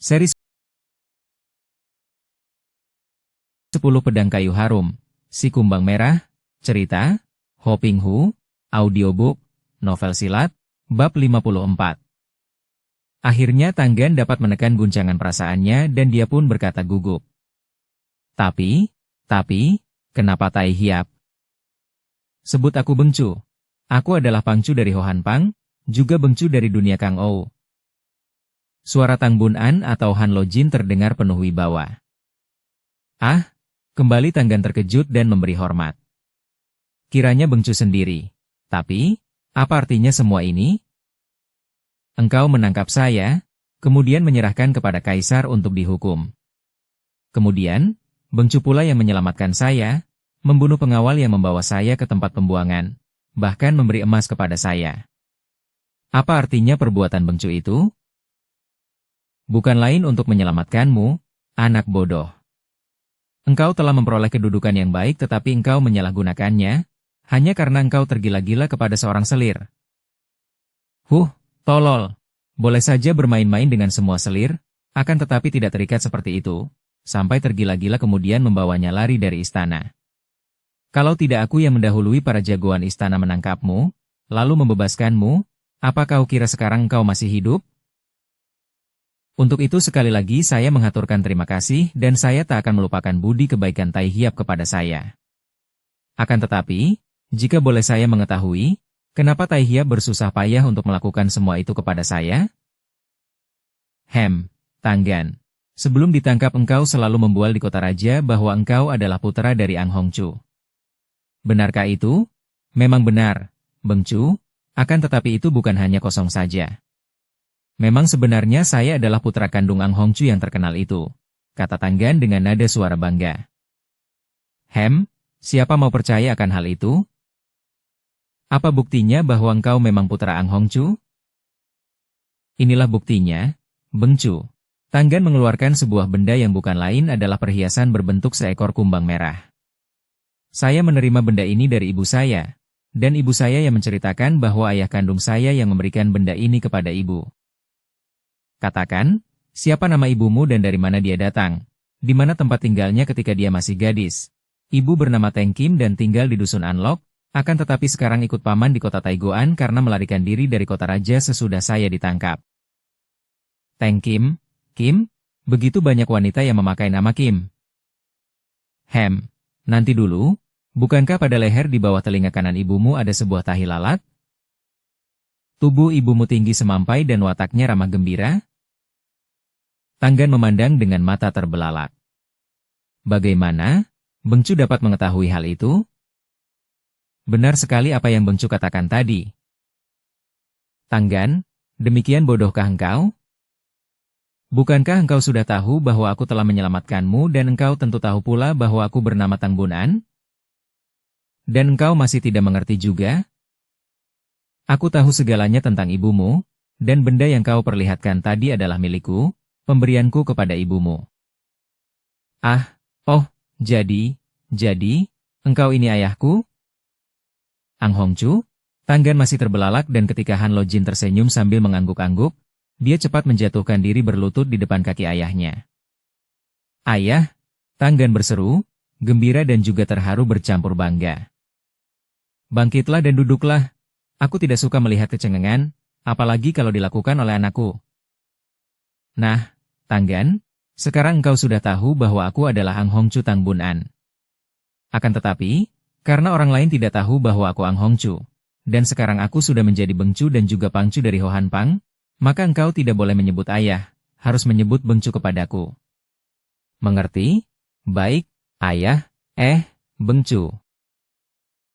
Seri 10 Pedang Kayu Harum, Si Kumbang Merah, Cerita, Hoping Hu, Audiobook, Novel Silat, Bab 54. Akhirnya Tanggan dapat menekan guncangan perasaannya dan dia pun berkata gugup. Tapi, kenapa Tai Hiap? Sebut aku Bengcu. Aku adalah Pangcu dari Hohan Pang, juga Bengcu dari dunia Kang Ou. Suara Tang Bun An atau Han Lo Jin terdengar penuh wibawa. Ah, kembali Tanggan terkejut dan memberi hormat. Kiranya Bengcu sendiri. Tapi, apa artinya semua ini? Engkau menangkap saya, kemudian menyerahkan kepada Kaisar untuk dihukum. Kemudian, Bengcu pula yang menyelamatkan saya, membunuh pengawal yang membawa saya ke tempat pembuangan, bahkan memberi emas kepada saya. Apa artinya perbuatan Bengcu itu? Bukan lain untuk menyelamatkanmu, anak bodoh. Engkau telah memperoleh kedudukan yang baik tetapi engkau menyalahgunakannya, hanya karena engkau tergila-gila kepada seorang selir. Tolol. Boleh saja bermain-main dengan semua selir, akan tetapi tidak terikat seperti itu, sampai tergila-gila kemudian membawanya lari dari istana. Kalau tidak aku yang mendahului para jagoan istana menangkapmu, lalu membebaskanmu, apa kau kira sekarang engkau masih hidup? Untuk itu sekali lagi saya mengaturkan terima kasih dan saya tak akan melupakan budi kebaikan Tai Hiap kepada saya. Akan tetapi, jika boleh saya mengetahui, kenapa Tai Hiap bersusah payah untuk melakukan semua itu kepada saya? Tanggan. Sebelum ditangkap engkau selalu membual di kota raja bahwa engkau adalah putra dari Ang Hongchu. Benarkah itu? Memang benar, Bengcu, akan tetapi itu bukan hanya kosong saja. Memang sebenarnya saya adalah putra kandung Ang Hongchu yang terkenal itu, kata Tanggan dengan nada suara bangga. Siapa mau percaya akan hal itu? Apa buktinya bahwa engkau memang putra Ang Hongchu? Inilah buktinya, Bengcu. Tanggan mengeluarkan sebuah benda yang bukan lain adalah perhiasan berbentuk seekor kumbang merah. Saya menerima benda ini dari ibu saya, dan ibu saya yang menceritakan bahwa ayah kandung saya yang memberikan benda ini kepada ibu. Katakan, siapa nama ibumu dan dari mana dia datang? Di mana tempat tinggalnya ketika dia masih gadis? Ibu bernama Teng Kim dan tinggal di Dusun Anlok, akan tetapi sekarang ikut paman di kota Taiguan karena melarikan diri dari kota raja sesudah saya ditangkap. Teng Kim? Begitu banyak wanita yang memakai nama Kim. Nanti dulu, bukankah pada leher di bawah telinga kanan ibumu ada sebuah tahi lalat? Tubuh ibumu tinggi semampai dan wataknya ramah gembira? Tanggan memandang dengan mata terbelalak. Bagaimana? Bengcu dapat mengetahui hal itu? Benar sekali apa yang Bengcu katakan tadi. Tanggan, demikian bodohkah engkau? Bukankah engkau sudah tahu bahwa aku telah menyelamatkanmu dan engkau tentu tahu pula bahwa aku bernama Tang Bun An? Dan engkau masih tidak mengerti juga? Aku tahu segalanya tentang ibumu, dan benda yang kau perlihatkan tadi adalah milikku, pemberianku kepada ibumu. Jadi, engkau ini ayahku? Ang Hongchu? Tanggan masih terbelalak dan ketika Han Lo Jin tersenyum sambil mengangguk-angguk, dia cepat menjatuhkan diri berlutut di depan kaki ayahnya. Ayah, Tanggan berseru, gembira dan juga terharu bercampur bangga. Bangkitlah dan duduklah. Aku tidak suka melihat kecengengan, apalagi kalau dilakukan oleh anakku. Nah, Tanggan, sekarang engkau sudah tahu bahwa aku adalah Ang Hongchu Tang Bun An. Akan tetapi, karena orang lain tidak tahu bahwa aku Ang Hongchu, dan sekarang aku sudah menjadi Bengcu dan juga Pangcu dari Hohan Pang, maka engkau tidak boleh menyebut ayah, harus menyebut Bengcu kepadaku. Mengerti? Baik, ayah, Bengcu.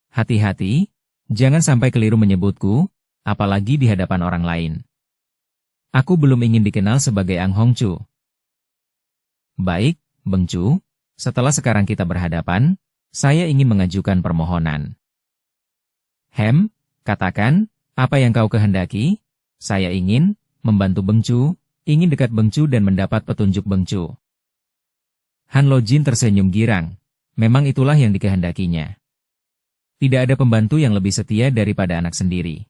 Hati-hati, jangan sampai keliru menyebutku, apalagi di hadapan orang lain. Aku belum ingin dikenal sebagai Ang Hongchu. Baik, Bengcu, setelah sekarang kita berhadapan, saya ingin mengajukan permohonan. Katakan, apa yang kau kehendaki? Saya ingin membantu Bengcu, ingin dekat Bengcu dan mendapat petunjuk Bengcu. Han Lo Jin tersenyum girang, memang itulah yang dikehendakinya. Tidak ada pembantu yang lebih setia daripada anak sendiri.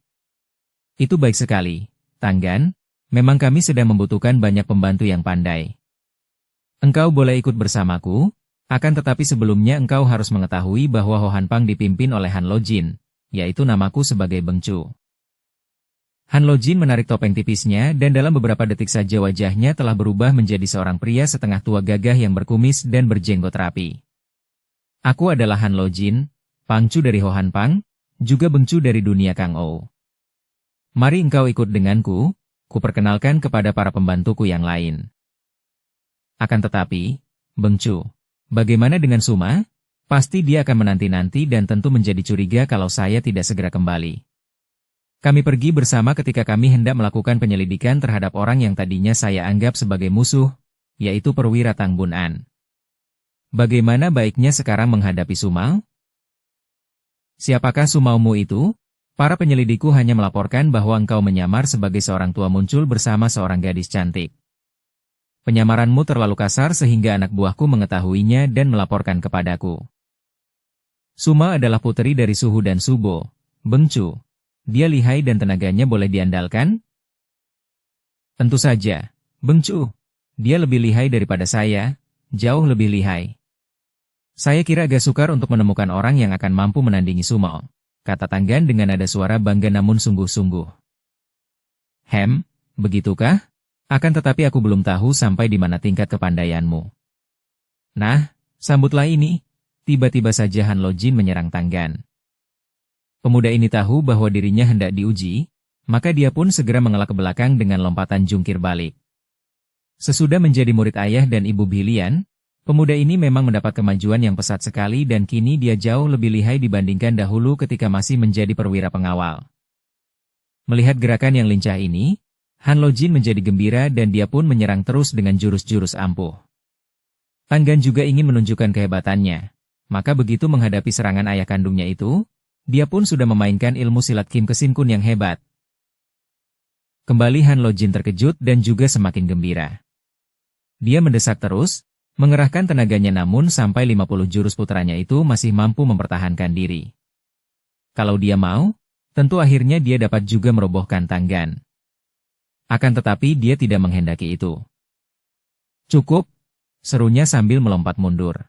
Itu baik sekali, Tanggan. Memang kami sedang membutuhkan banyak pembantu yang pandai. Engkau boleh ikut bersamaku, akan tetapi sebelumnya engkau harus mengetahui bahwa Ho Han Pang dipimpin oleh Han Lo Jin, yaitu namaku sebagai Beng Chu. Han Lo Jin menarik topeng tipisnya dan dalam beberapa detik saja wajahnya telah berubah menjadi seorang pria setengah tua gagah yang berkumis dan berjenggot rapi. Aku adalah Han Lo Jin, Pangcu dari Ho Han Pang, juga Beng Chu dari dunia Kang Ou. Mari engkau ikut denganku, kuperkenalkan kepada para pembantuku yang lain. Akan tetapi, Beng Chu, bagaimana dengan Suma? Pasti dia akan menanti-nanti dan tentu menjadi curiga kalau saya tidak segera kembali. Kami pergi bersama ketika kami hendak melakukan penyelidikan terhadap orang yang tadinya saya anggap sebagai musuh, yaitu perwira Tang Bun An. Bagaimana baiknya sekarang menghadapi Sumau? Siapakah Sumaumu itu? Para penyelidikku hanya melaporkan bahwa engkau menyamar sebagai seorang tua muncul bersama seorang gadis cantik. Penyamaranmu terlalu kasar sehingga anak buahku mengetahuinya dan melaporkan kepadaku. Suma adalah putri dari Suhu dan Subo, Beng Chu. Dia lihai dan tenaganya boleh diandalkan? Tentu saja, Beng Chu. Dia lebih lihai daripada saya, jauh lebih lihai. Saya kira agak sukar untuk menemukan orang yang akan mampu menandingi Sumau, kata Tanggan dengan nada suara bangga namun sungguh-sungguh. Begitukah? Akan tetapi aku belum tahu sampai di mana tingkat kepandaianmu. Nah, sambutlah ini. Tiba-tiba saja Han Lo Jin menyerang Tanggan. Pemuda ini tahu bahwa dirinya hendak diuji, maka dia pun segera mengelak ke belakang dengan lompatan jungkir balik. Sesudah menjadi murid ayah dan ibu Bilian, pemuda ini memang mendapat kemajuan yang pesat sekali dan kini dia jauh lebih lihai dibandingkan dahulu ketika masih menjadi perwira pengawal. Melihat gerakan yang lincah ini, Han Lo Jin menjadi gembira dan dia pun menyerang terus dengan jurus-jurus ampuh. Tanggan juga ingin menunjukkan kehebatannya, maka begitu menghadapi serangan ayah kandungnya itu, dia pun sudah memainkan ilmu silat Kim Kesin Kun yang hebat. Kembali Han Lo Jin terkejut dan juga semakin gembira. Dia mendesak terus, mengerahkan tenaganya namun sampai 50 jurus putranya itu masih mampu mempertahankan diri. Kalau dia mau, tentu akhirnya dia dapat juga merobohkan Tanggan. Akan tetapi dia tidak menghendaki itu. Cukup, serunya sambil melompat mundur.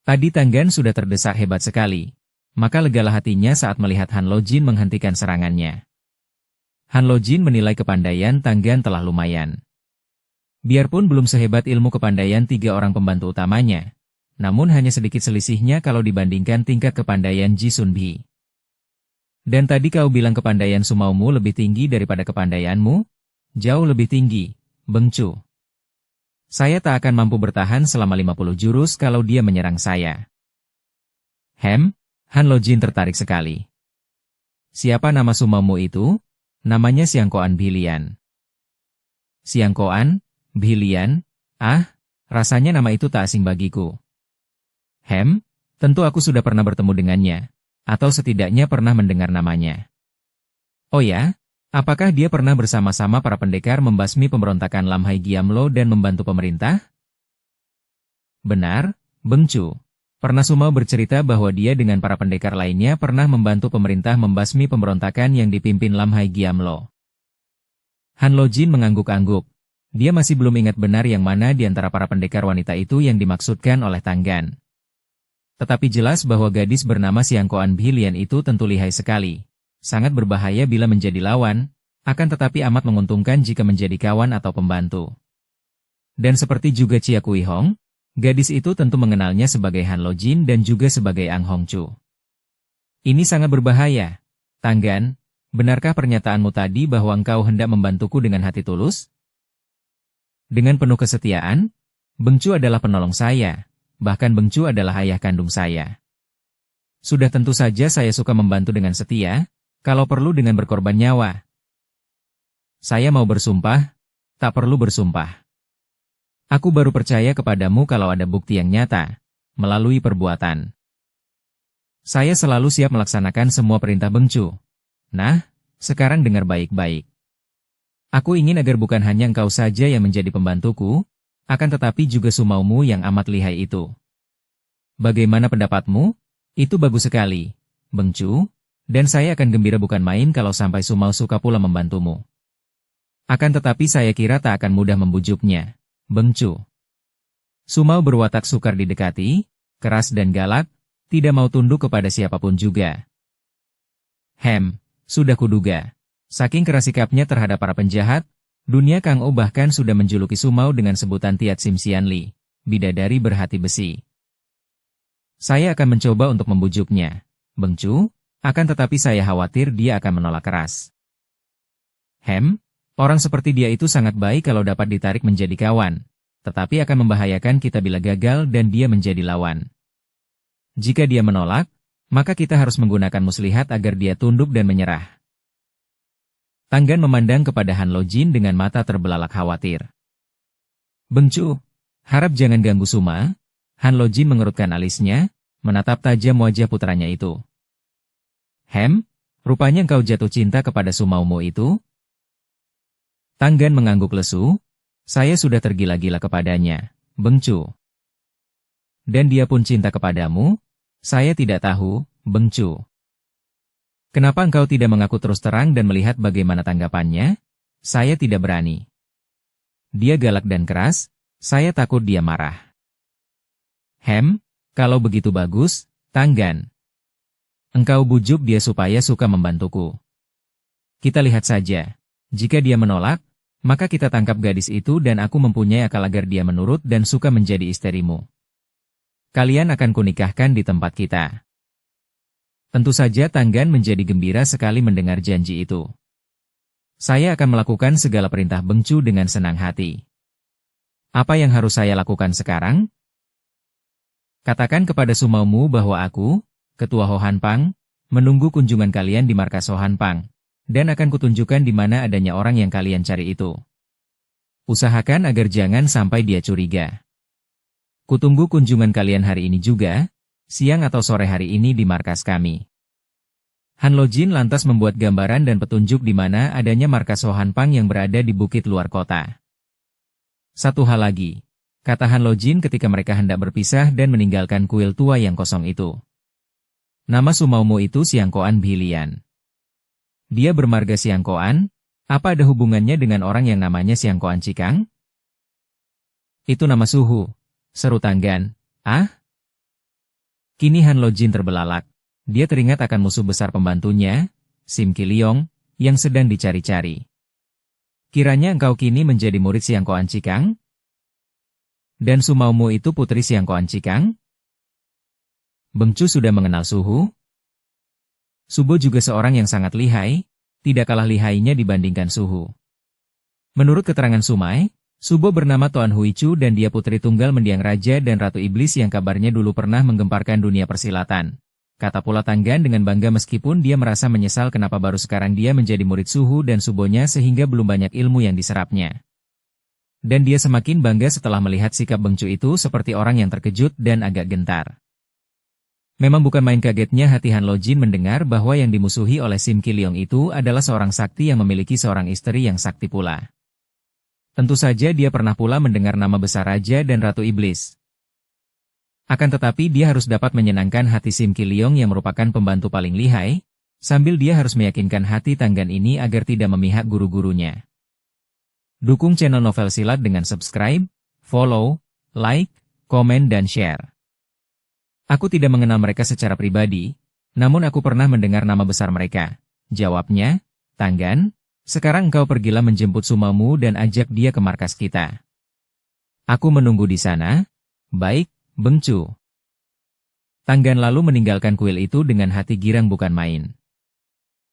Tadi Tanggan sudah terdesak hebat sekali, maka legalah hatinya saat melihat Han Lo Jin menghentikan serangannya. Han Lo Jin menilai kepandaian Tanggan telah lumayan. Biarpun belum sehebat ilmu kepandaian 3 orang pembantu utamanya, namun hanya sedikit selisihnya kalau dibandingkan tingkat kepandaian Ji Sun Bi. Dan tadi kau bilang kepandaian Sumaumu lebih tinggi daripada kepandaianmu? Jauh lebih tinggi, Beng Chu. Saya tak akan mampu bertahan selama 50 jurus kalau dia menyerang saya. Han Lo Jin tertarik sekali. Siapa nama Sumaumu itu? Namanya Siang Koan Bilian. Siang Koan? Bilian? Rasanya nama itu tak asing bagiku. Tentu aku sudah pernah bertemu dengannya. Atau setidaknya pernah mendengar namanya. Oh ya, apakah dia pernah bersama-sama para pendekar membasmi pemberontakan Lam Hai Giamlo dan membantu pemerintah? Benar, Beng Chu. Pernah Sumau bercerita bahwa dia dengan para pendekar lainnya pernah membantu pemerintah membasmi pemberontakan yang dipimpin Lam Hai Giamlo. Han Lo Jin mengangguk-angguk. Dia masih belum ingat benar yang mana di antara para pendekar wanita itu yang dimaksudkan oleh Tanggan. Tetapi jelas bahwa gadis bernama Siang Koan Bilian itu tentu lihai sekali. Sangat berbahaya bila menjadi lawan, akan tetapi amat menguntungkan jika menjadi kawan atau pembantu. Dan seperti juga Chia Kui Hong, gadis itu tentu mengenalnya sebagai Han Lo Jin dan juga sebagai Ang Hong Chu. Ini sangat berbahaya. Tanggan, benarkah pernyataanmu tadi bahwa engkau hendak membantuku dengan hati tulus? Dengan penuh kesetiaan, Beng Chu adalah penolong saya. Bahkan Beng Chu adalah ayah kandung saya. Sudah tentu saja saya suka membantu dengan setia, kalau perlu dengan berkorban nyawa. Saya mau bersumpah, tak perlu bersumpah. Aku baru percaya kepadamu kalau ada bukti yang nyata, melalui perbuatan. Saya selalu siap melaksanakan semua perintah Beng Chu. Nah, sekarang dengar baik-baik. Aku ingin agar bukan hanya engkau saja yang menjadi pembantuku, akan tetapi juga Sumaumu yang amat lihai itu. Bagaimana pendapatmu? Itu bagus sekali, Beng Chu, dan saya akan gembira bukan main kalau sampai Sumau suka pula membantumu. Akan tetapi saya kira tak akan mudah membujuknya. Bengcu. Sumau berwatak sukar didekati, keras dan galak, tidak mau tunduk kepada siapapun juga. Sudah kuduga. Saking keras sikapnya terhadap para penjahat, dunia Kang O bahkan sudah menjuluki Sumau dengan sebutan Tiat Sim Sian Li, bidadari berhati besi. Saya akan mencoba untuk membujuknya, Bengcu, akan tetapi saya khawatir dia akan menolak keras. Orang seperti dia itu sangat baik kalau dapat ditarik menjadi kawan, tetapi akan membahayakan kita bila gagal dan dia menjadi lawan. Jika dia menolak, maka kita harus menggunakan muslihat agar dia tunduk dan menyerah. Tanggan memandang kepada Han Lojin dengan mata terbelalak khawatir. Bengcu, harap jangan ganggu Suma. Han Lojin mengerutkan alisnya, menatap tajam wajah putranya itu. Rupanya engkau jatuh cinta kepada Sumaumu itu? Tanggan mengangguk lesu. Saya sudah tergila-gila kepadanya, Bengcu. Dan dia pun cinta kepadamu? Saya tidak tahu, Bengcu. Kenapa engkau tidak mengaku terus terang dan melihat bagaimana tanggapannya? Saya tidak berani. Dia galak dan keras, saya takut dia marah. Kalau begitu bagus, Tanggan. Engkau bujuk dia supaya suka membantuku. Kita lihat saja. Jika dia menolak, maka kita tangkap gadis itu dan aku mempunyai akal agar dia menurut dan suka menjadi istrimu. Kalian akan kunikahkan di tempat kita. Tentu saja Tanggan menjadi gembira sekali mendengar janji itu. Saya akan melakukan segala perintah Bengcu dengan senang hati. Apa yang harus saya lakukan sekarang? Katakan kepada Sumaumu bahwa aku, Ketua Ho Han Pang, menunggu kunjungan kalian di markas Ho Han Pang, dan akan kutunjukkan di mana adanya orang yang kalian cari itu. Usahakan agar jangan sampai dia curiga. Kutunggu kunjungan kalian hari ini juga, siang atau sore hari ini di markas kami. Han Lojin lantas membuat gambaran dan petunjuk di mana adanya markas Ho Han Pang yang berada di bukit luar kota. Satu hal lagi, kata Han Lojin ketika mereka hendak berpisah dan meninggalkan kuil tua yang kosong itu. Nama Sumaumu itu Siang Koan Bhilian. Dia bermarga Siang Koan, apa ada hubungannya dengan orang yang namanya Siang Koan Cikang? Itu nama suhu, seru Tanggan. Kini Han Lojin terbelalak. Dia teringat akan musuh besar pembantunya, Sim Kiliong, yang sedang dicari-cari. Kiranya engkau kini menjadi murid Siang Koan Cikang? Dan Sumaumu itu putri Siang Koan Cikang? Bengcu sudah mengenal Suhu. Subo juga seorang yang sangat lihai, tidak kalah lihainya dibandingkan Suhu. Menurut keterangan Sumai, Subo bernama Toan Huichu dan dia putri tunggal mendiang raja dan ratu iblis yang kabarnya dulu pernah menggemparkan dunia persilatan. Kata pula Tanggan dengan bangga meskipun dia merasa menyesal kenapa baru sekarang dia menjadi murid Suhu dan Subonya sehingga belum banyak ilmu yang diserapnya. Dan dia semakin bangga setelah melihat sikap Bengcu itu seperti orang yang terkejut dan agak gentar. Memang bukan main kagetnya hati Han Lojin mendengar bahwa yang dimusuhi oleh Sim Kiliong itu adalah seorang sakti yang memiliki seorang istri yang sakti pula. Tentu saja dia pernah pula mendengar nama besar Raja dan Ratu Iblis. Akan tetapi dia harus dapat menyenangkan hati Sim Kiliong yang merupakan pembantu paling lihai, sambil dia harus meyakinkan hati Tanggan ini agar tidak memihak guru-gurunya. Dukung channel Novel Silat dengan subscribe, follow, like, komen dan share. Aku tidak mengenal mereka secara pribadi, namun aku pernah mendengar nama besar mereka. Jawabnya, Tanggan, sekarang engkau pergilah menjemput Sumaumu dan ajak dia ke markas kita. Aku menunggu di sana. Baik, Bengcu. Tanggan lalu meninggalkan kuil itu dengan hati girang bukan main.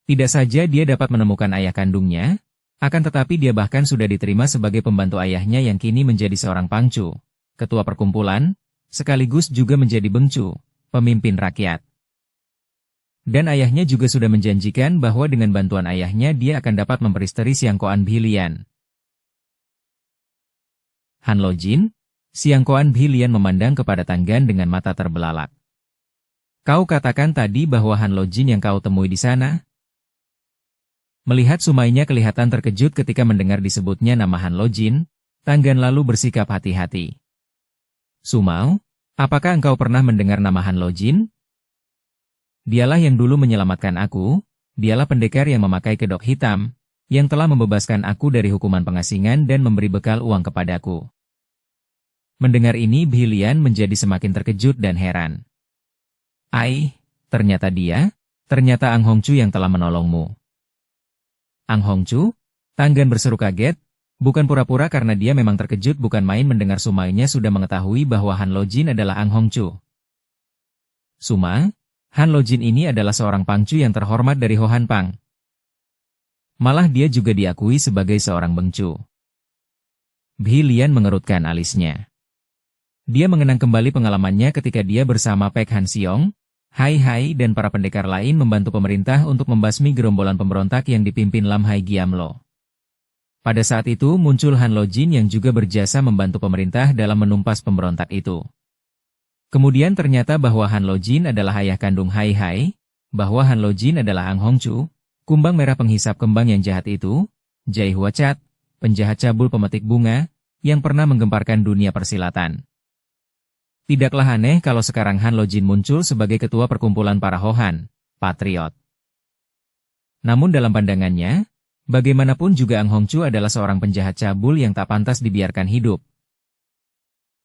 Tidak saja dia dapat menemukan ayah kandungnya, akan tetapi dia bahkan sudah diterima sebagai pembantu ayahnya yang kini menjadi seorang pangcu, ketua perkumpulan, sekaligus juga menjadi Bengcu, pemimpin rakyat. Dan ayahnya juga sudah menjanjikan bahwa dengan bantuan ayahnya dia akan dapat memperisteri Siang Koan Bhilian. Han Lojin, Siang Koan Bhilian memandang kepada Tanggan dengan mata terbelalak. Kau katakan tadi bahwa Han Lojin yang kau temui di sana? Melihat Sumainya kelihatan terkejut ketika mendengar disebutnya nama Han Lojin, Tanggan lalu bersikap hati-hati. Sumau, apakah engkau pernah mendengar nama Han Lojin? Dialah yang dulu menyelamatkan aku, dialah pendekar yang memakai kedok hitam, yang telah membebaskan aku dari hukuman pengasingan dan memberi bekal uang kepadaku. Mendengar ini Bhilian menjadi semakin terkejut dan heran. Ternyata Ang Hongchu yang telah menolongmu. Ang Hongchu? Tanggan berseru kaget, bukan pura-pura karena dia memang terkejut bukan main mendengar sumainya sudah mengetahui bahwa Han Lojin adalah Ang Hongchu. Suma, Han Lojin ini adalah seorang pangcu yang terhormat dari Ho Han Pang. Malah dia juga diakui sebagai seorang bengcu. Bhilian mengerutkan alisnya. Dia mengenang kembali pengalamannya ketika dia bersama Pek Han Siong, Hai Hai dan para pendekar lain membantu pemerintah untuk membasmi gerombolan pemberontak yang dipimpin Lam Hai Giamlo. Pada saat itu muncul Han Lojin yang juga berjasa membantu pemerintah dalam menumpas pemberontak itu. Kemudian ternyata bahwa Han Lojin adalah ayah kandung Hai Hai, bahwa Han Lojin adalah Ang Hongchu, kumbang merah penghisap kembang yang jahat itu, Jai Huacat, penjahat cabul pemetik bunga, yang pernah menggemparkan dunia persilatan. Tidaklah aneh kalau sekarang Han Lojin muncul sebagai ketua perkumpulan para Hohan, patriot. Namun dalam pandangannya, bagaimanapun juga Ang Hongchu adalah seorang penjahat cabul yang tak pantas dibiarkan hidup.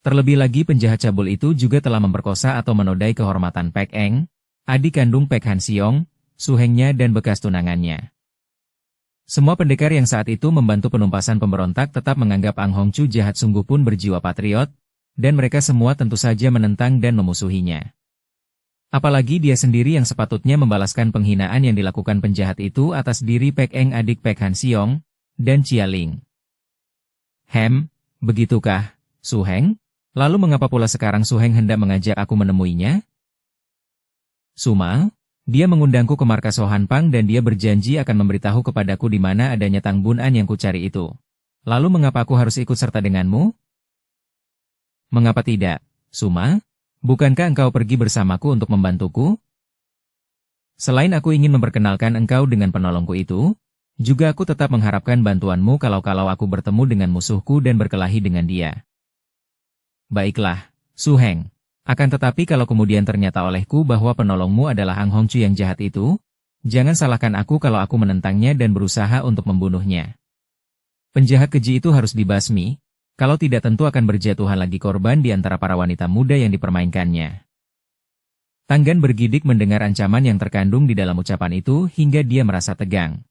Terlebih lagi penjahat cabul itu juga telah memperkosa atau menodai kehormatan Pek Eng, adik kandung Pek Han Siong, suhengnya dan bekas tunangannya. Semua pendekar yang saat itu membantu penumpasan pemberontak tetap menganggap Ang Hongchu jahat sungguh pun berjiwa patriot, dan mereka semua tentu saja menentang dan memusuhinya. Apalagi dia sendiri yang sepatutnya membalaskan penghinaan yang dilakukan penjahat itu atas diri Pek Eng adik Pek Han Siong, dan Chia Ling. Begitukah, Su Heng? Lalu mengapa pula sekarang Su Heng hendak mengajak aku menemuinya? Suma, dia mengundangku ke markas Ho Han Pang dan dia berjanji akan memberitahu kepadaku di mana adanya Tang Bun An yang kucari itu. Lalu mengapa aku harus ikut serta denganmu? Mengapa tidak, Suma? Bukankah engkau pergi bersamaku untuk membantuku? Selain aku ingin memperkenalkan engkau dengan penolongku itu, juga aku tetap mengharapkan bantuanmu kalau aku bertemu dengan musuhku dan berkelahi dengan dia. Baiklah, Su Heng. Akan tetapi kalau kemudian ternyata olehku bahwa penolongmu adalah Ang Hongchu yang jahat itu, jangan salahkan aku kalau aku menentangnya dan berusaha untuk membunuhnya. Penjahat keji itu harus dibasmi. Kalau tidak tentu akan berjatuhan lagi korban di antara para wanita muda yang dipermainkannya. Tanggan bergidik mendengar ancaman yang terkandung di dalam ucapan itu hingga dia merasa tegang.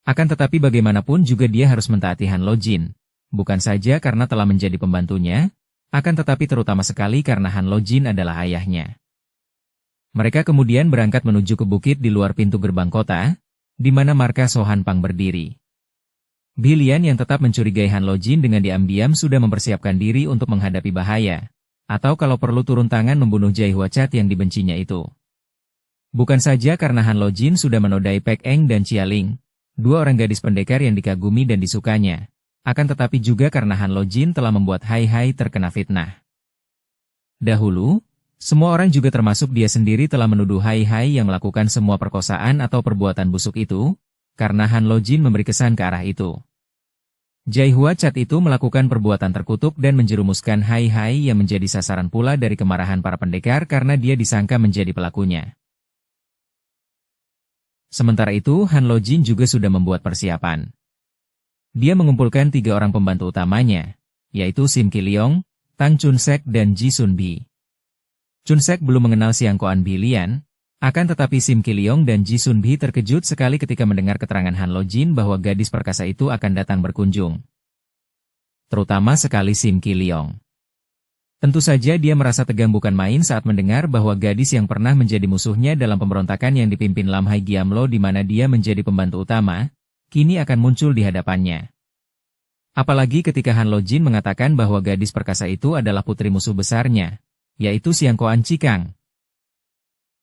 Akan tetapi bagaimanapun juga dia harus mentaati Han Lojin, bukan saja karena telah menjadi pembantunya, akan tetapi terutama sekali karena Han Lojin adalah ayahnya. Mereka kemudian berangkat menuju ke bukit di luar pintu gerbang kota, di mana markas Ho Han Pang berdiri. Bhilian yang tetap mencurigai Han Lojin dengan diam-diam sudah mempersiapkan diri untuk menghadapi bahaya, atau kalau perlu turun tangan membunuh Jai Huacat yang dibencinya itu. Bukan saja karena Han Lojin sudah menodai Pek Eng dan Chia Ling, dua orang gadis pendekar yang dikagumi dan disukanya, akan tetapi juga karena Han Lojin telah membuat Hai Hai terkena fitnah. Dahulu, semua orang juga termasuk dia sendiri telah menuduh Hai Hai yang melakukan semua perkosaan atau perbuatan busuk itu, karena Han Lojin memberi kesan ke arah itu. Jai Huacat itu melakukan perbuatan terkutuk dan menjerumuskan Hai Hai yang menjadi sasaran pula dari kemarahan para pendekar karena dia disangka menjadi pelakunya. Sementara itu Han Lojin juga sudah membuat persiapan. Dia mengumpulkan 3 orang pembantu utamanya, yaitu Sim Ki Leong, Tang Chun Sek dan Ji Sun Bi. Chun Sek belum mengenal Siang Koan Bhilian, akan tetapi Sim Ki Leong dan Ji Sun Bi terkejut sekali ketika mendengar keterangan Han Lojin bahwa gadis perkasa itu akan datang berkunjung. Terutama sekali Sim Ki Leong. Tentu saja dia merasa tegang bukan main saat mendengar bahwa gadis yang pernah menjadi musuhnya dalam pemberontakan yang dipimpin Lam Hai Giamlo di mana dia menjadi pembantu utama, kini akan muncul di hadapannya. Apalagi ketika Han Lojin mengatakan bahwa gadis perkasa itu adalah putri musuh besarnya, yaitu Siang Koan Cikang.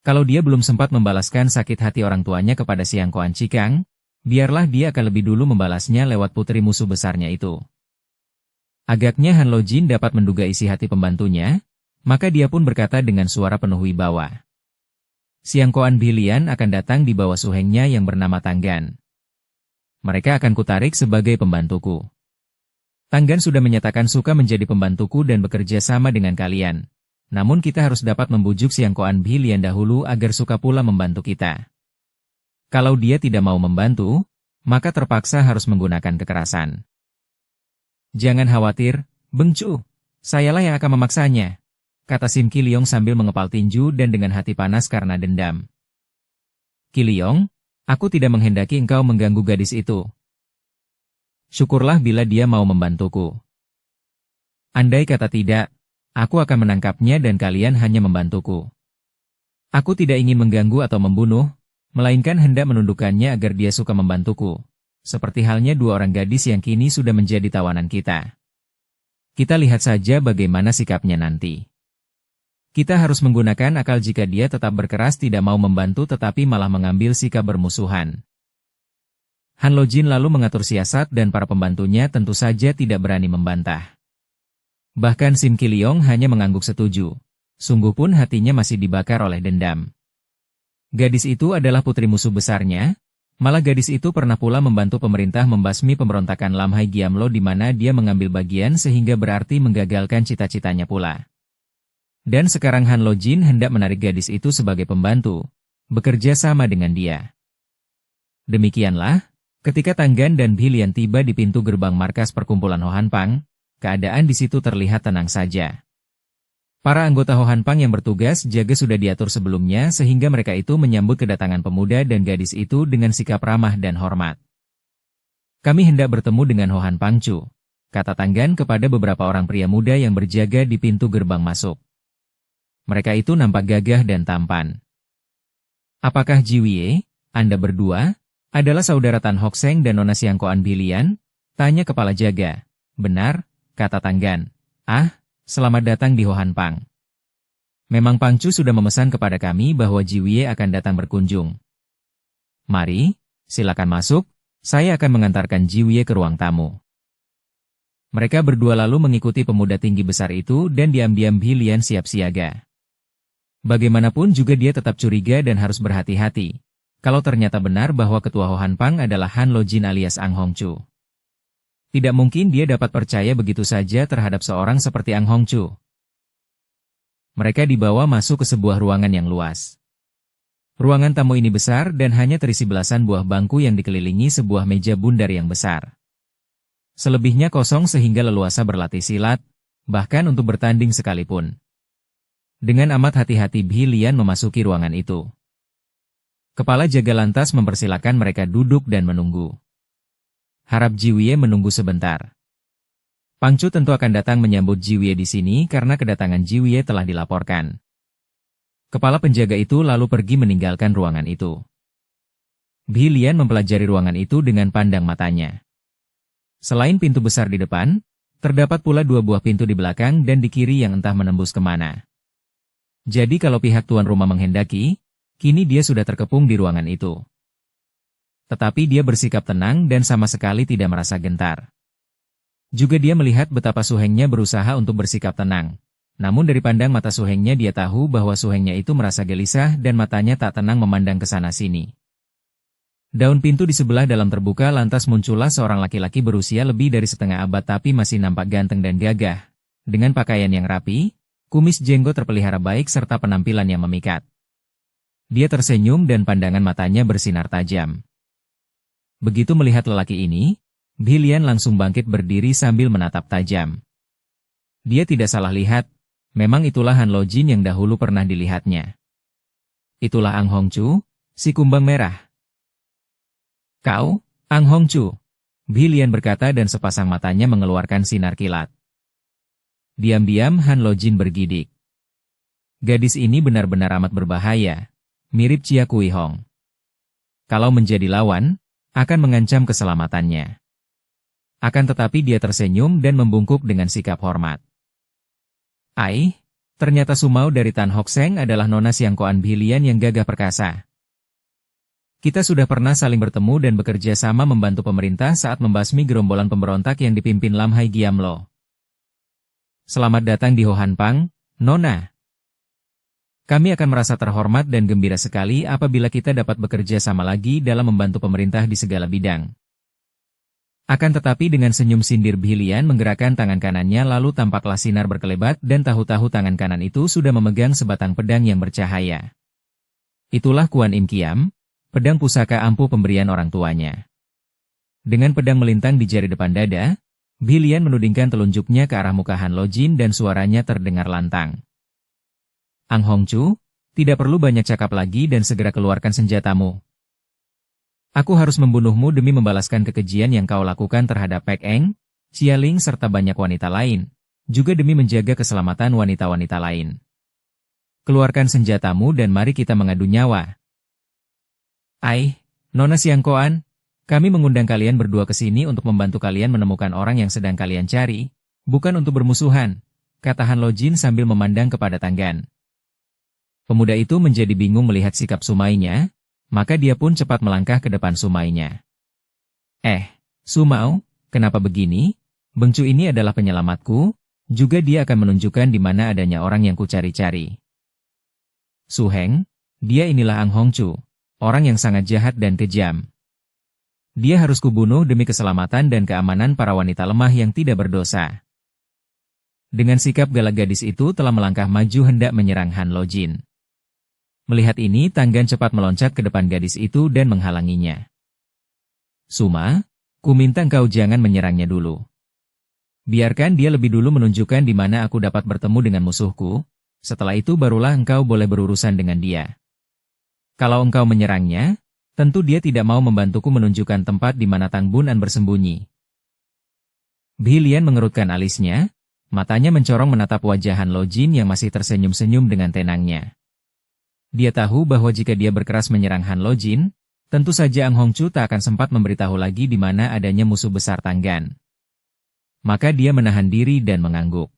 Kalau dia belum sempat membalaskan sakit hati orang tuanya kepada Siang Koan Cikang, biarlah dia akan lebih dulu membalasnya lewat putri musuh besarnya itu. Agaknya Han Lojin dapat menduga isi hati pembantunya, maka dia pun berkata dengan suara penuh wibawa. Siang Koan Bhilian akan datang di bawah suhengnya yang bernama Tanggan. Mereka akan kutarik sebagai pembantuku. Tanggan sudah menyatakan suka menjadi pembantuku dan bekerja sama dengan kalian. Namun kita harus dapat membujuk Siang Koan Bhilian dahulu agar suka pula membantu kita. Kalau dia tidak mau membantu, maka terpaksa harus menggunakan kekerasan. Jangan khawatir, Beng Chu. Sayalah yang akan memaksanya, kata Sim Qiliong sambil mengepal tinju dan dengan hati panas karena dendam. Qiliong, aku tidak menghendaki engkau mengganggu gadis itu. Syukurlah bila dia mau membantuku. Andai kata tidak, aku akan menangkapnya dan kalian hanya membantuku. Aku tidak ingin mengganggu atau membunuh, melainkan hendak menundukkannya agar dia suka membantuku. Seperti halnya dua orang gadis yang kini sudah menjadi tawanan kita. Kita lihat saja bagaimana sikapnya nanti. Kita harus menggunakan akal jika dia tetap berkeras tidak mau membantu tetapi malah mengambil sikap bermusuhan. Han Lojin lalu mengatur siasat dan para pembantunya tentu saja tidak berani membantah. Bahkan Sim Qiliong hanya mengangguk setuju. Sungguh pun hatinya masih dibakar oleh dendam. Gadis itu adalah putri musuh besarnya, malah gadis itu pernah pula membantu pemerintah membasmi pemberontakan Lam Hai Giamlo di mana dia mengambil bagian sehingga berarti menggagalkan cita-citanya pula. Dan sekarang Han Lojin hendak menarik gadis itu sebagai pembantu, bekerja sama dengan dia. Demikianlah, ketika Tanggan dan Bilian tiba di pintu gerbang markas perkumpulan Ho Han Pang, keadaan di situ terlihat tenang saja. Para anggota Ho Han Pang yang bertugas jaga sudah diatur sebelumnya sehingga mereka itu menyambut kedatangan pemuda dan gadis itu dengan sikap ramah dan hormat. Kami hendak bertemu dengan Ho Han Pang Chu, kata Tanggan kepada beberapa orang pria muda yang berjaga di pintu gerbang masuk. Mereka itu nampak gagah dan tampan. Apakah Ji Wei, Anda berdua, adalah saudara Tan Hock Seng dan Nona Siang Koan Bilian? Tanya kepala jaga. Benar, kata Tanggan. Ah, selamat datang di Ho Han Pang. Memang Pang Chu sudah memesan kepada kami bahwa Ji Wei akan datang berkunjung. Mari, silakan masuk, saya akan mengantarkan Ji Wei ke ruang tamu. Mereka berdua lalu mengikuti pemuda tinggi besar itu dan diam-diam Bilian siap siaga. Bagaimanapun juga dia tetap curiga dan harus berhati-hati. Kalau ternyata benar bahwa ketua Ho Han Pang adalah Han Lojin alias Ang Hongchu. Tidak mungkin dia dapat percaya begitu saja terhadap seorang seperti Ang Hongchu. Mereka dibawa masuk ke sebuah ruangan yang luas. Ruangan tamu ini besar dan hanya terisi belasan buah bangku yang dikelilingi sebuah meja bundar yang besar. Selebihnya kosong sehingga leluasa berlatih silat, bahkan untuk bertanding sekalipun. Dengan amat hati-hati Bilian memasuki ruangan itu. Kepala jaga lantas mempersilakan mereka duduk dan menunggu. Harap Ji Wei menunggu sebentar. Pang Chu tentu akan datang menyambut Ji Wei di sini karena kedatangan Ji Wei telah dilaporkan. Kepala penjaga itu lalu pergi meninggalkan ruangan itu. Bilian mempelajari ruangan itu dengan pandang matanya. Selain pintu besar di depan, terdapat pula dua buah pintu di belakang dan di kiri yang entah menembus kemana. Jadi kalau pihak tuan rumah menghendaki, kini dia sudah terkepung di ruangan itu. Tetapi dia bersikap tenang dan sama sekali tidak merasa gentar. Juga dia melihat betapa Suhengnya berusaha untuk bersikap tenang. Namun dari pandang mata Suhengnya dia tahu bahwa Suhengnya itu merasa gelisah dan matanya tak tenang memandang ke sana-sini. Daun pintu di sebelah dalam terbuka lantas muncullah seorang laki-laki berusia lebih dari setengah abad tapi masih nampak ganteng dan gagah. Dengan pakaian yang rapi, kumis jenggot terpelihara baik serta penampilan yang memikat. Dia tersenyum dan pandangan matanya bersinar tajam. Begitu melihat lelaki ini, Bilian langsung bangkit berdiri sambil menatap tajam. Dia tidak salah lihat, memang itulah Han Lojin yang dahulu pernah dilihatnya. Itulah Ang Hongchu, si kumbang merah. Kau, Ang Hongchu, Bilian berkata dan sepasang matanya mengeluarkan sinar kilat. Diam-diam Han Lojin bergidik. Gadis ini benar-benar amat berbahaya, mirip Chia Kui Hong. Kalau menjadi lawan, akan mengancam keselamatannya. Akan tetapi dia tersenyum dan membungkuk dengan sikap hormat. Ai, ternyata Sumau dari Tan Hock Seng adalah Nona Siang Koan Bilian yang gagah perkasa. Kita sudah pernah saling bertemu dan bekerja sama membantu pemerintah saat membasmi gerombolan pemberontak yang dipimpin Lam Hai Giamlo. Selamat datang di Ho Han Pang, Nona. Kami akan merasa terhormat dan gembira sekali apabila kita dapat bekerja sama lagi dalam membantu pemerintah di segala bidang. Akan tetapi dengan senyum sindir Bilian menggerakkan tangan kanannya lalu tampaklah sinar berkelebat dan tahu-tahu tangan kanan itu sudah memegang sebatang pedang yang bercahaya. Itulah Kuan Im Kiam, pedang pusaka ampuh pemberian orang tuanya. Dengan pedang melintang di jari depan dada, Bilian menudingkan telunjuknya ke arah muka Han Lojin dan suaranya terdengar lantang. Ang Hongchu, tidak perlu banyak cakap lagi dan segera keluarkan senjatamu. Aku harus membunuhmu demi membalaskan kekejian yang kau lakukan terhadap Pek Eng, Xia Ling serta banyak wanita lain, juga demi menjaga keselamatan wanita-wanita lain. Keluarkan senjatamu dan mari kita mengadu nyawa. Nona Siangkoan, kami mengundang kalian berdua ke sini untuk membantu kalian menemukan orang yang sedang kalian cari, bukan untuk bermusuhan, kata Han Lojin sambil memandang kepada Tanggan. Pemuda itu menjadi bingung melihat sikap Sumainya, maka dia pun cepat melangkah ke depan Sumainya. Sumau, kenapa begini? Bengcu ini adalah penyelamatku, juga dia akan menunjukkan di mana adanya orang yang kucari-cari. Su Heng, dia inilah Ang Hongchu, orang yang sangat jahat dan kejam. Dia harus kubunuh demi keselamatan dan keamanan para wanita lemah yang tidak berdosa. Dengan sikap galak gadis itu telah melangkah maju hendak menyerang Han Lojin. Melihat ini Tanggan cepat meloncat ke depan gadis itu dan menghalanginya. Suma, ku minta engkau jangan menyerangnya dulu. Biarkan dia lebih dulu menunjukkan di mana aku dapat bertemu dengan musuhku, setelah itu barulah engkau boleh berurusan dengan dia. Kalau engkau menyerangnya, tentu dia tidak mau membantuku menunjukkan tempat di mana Tang Bunan bersembunyi. Bilian mengerutkan alisnya, matanya mencorong menatap wajah Han Lojin yang masih tersenyum-senyum dengan tenangnya. Dia tahu bahwa jika dia berkeras menyerang Han Lojin, tentu saja Ang Hongchu tak akan sempat memberitahu lagi di mana adanya musuh besar Tanggan. Maka dia menahan diri dan mengangguk.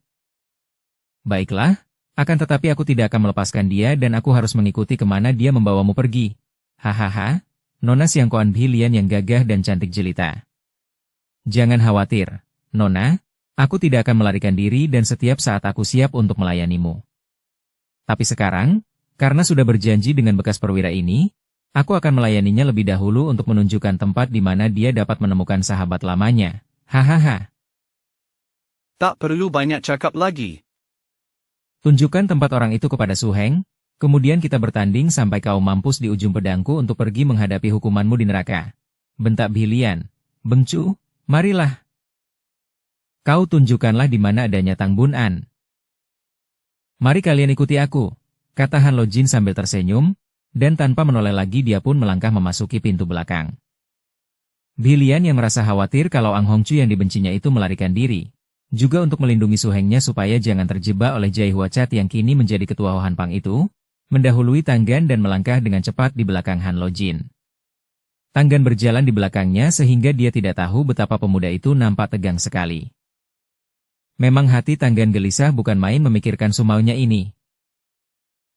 Baiklah, akan tetapi aku tidak akan melepaskan dia dan aku harus mengikuti kemana dia membawamu pergi. Hahaha, Nona Siangkoan Bilian yang gagah dan cantik jelita. Jangan khawatir, Nona, aku tidak akan melarikan diri dan setiap saat aku siap untuk melayanimu. Tapi sekarang, karena sudah berjanji dengan bekas perwira ini, aku akan melayaninya lebih dahulu untuk menunjukkan tempat di mana dia dapat menemukan sahabat lamanya. Hahaha. Tak perlu banyak cakap lagi. Tunjukkan tempat orang itu kepada Su Heng, kemudian kita bertanding sampai kau mampus di ujung pedangku untuk pergi menghadapi hukumanmu di neraka. Bentak Bilian. Bengcu, marilah. Kau tunjukkanlah di mana adanya Tang Bunan. Mari kalian ikuti aku, kata Han Lojin sambil tersenyum, dan tanpa menoleh lagi dia pun melangkah memasuki pintu belakang. Bilian yang merasa khawatir kalau Ang Hongchu yang dibencinya itu melarikan diri, juga untuk melindungi Su Hengnya supaya jangan terjebak oleh Jai Huacat yang kini menjadi ketua Han Pang itu, mendahului Tanggan dan melangkah dengan cepat di belakang Han Lojin. Tanggan berjalan di belakangnya sehingga dia tidak tahu betapa pemuda itu nampak tegang sekali. Memang hati Tanggan gelisah bukan main memikirkan Sumaunya ini.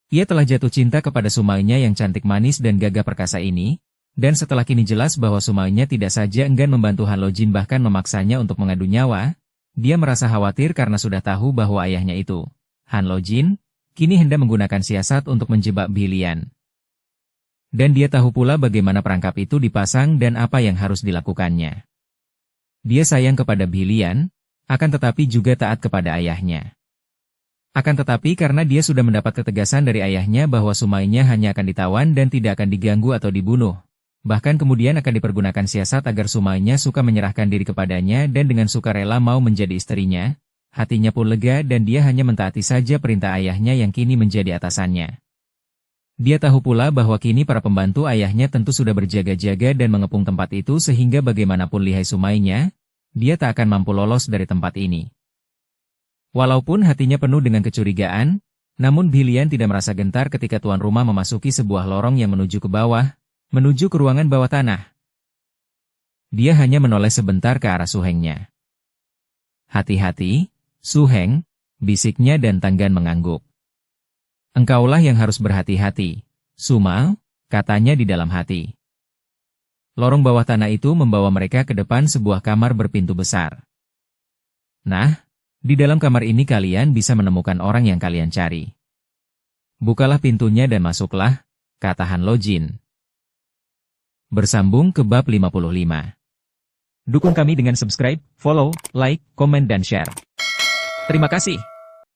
Ia telah jatuh cinta kepada Sumaunya yang cantik manis dan gagah perkasa ini, dan setelah kini jelas bahwa Sumaunya tidak saja enggan membantu Han Lojin bahkan memaksanya untuk mengadu nyawa, dia merasa khawatir karena sudah tahu bahwa ayahnya itu, Han Lojin, kini hendak menggunakan siasat untuk menjebak Bilian. Dan dia tahu pula bagaimana perangkap itu dipasang dan apa yang harus dilakukannya. Dia sayang kepada Bilian, akan tetapi juga taat kepada ayahnya. Akan tetapi karena dia sudah mendapat ketegasan dari ayahnya bahwa Sumainya hanya akan ditawan dan tidak akan diganggu atau dibunuh. Bahkan kemudian akan dipergunakan siasat agar Sumainya suka menyerahkan diri kepadanya dan dengan sukarela mau menjadi istrinya, hatinya pun lega dan dia hanya mentaati saja perintah ayahnya yang kini menjadi atasannya. Dia tahu pula bahwa kini para pembantu ayahnya tentu sudah berjaga-jaga dan mengepung tempat itu sehingga bagaimanapun lihai Sumainya, dia tak akan mampu lolos dari tempat ini. Walaupun hatinya penuh dengan kecurigaan, namun Bilian tidak merasa gentar ketika tuan rumah memasuki sebuah lorong yang menuju ke bawah, menuju ke ruangan bawah tanah. Dia hanya menoleh sebentar ke arah Su Hengnya. Hati-hati, Su Heng, bisiknya dan Tanggan mengangguk. Engkaulah yang harus berhati-hati, Suma, katanya di dalam hati. Lorong bawah tanah itu membawa mereka ke depan sebuah kamar berpintu besar. Nah, di dalam kamar ini kalian bisa menemukan orang yang kalian cari. Bukalah pintunya dan masuklah, kata Han Lojin. Bersambung ke bab 55. Dukung kami dengan subscribe, follow, like, komen dan share. Terima kasih.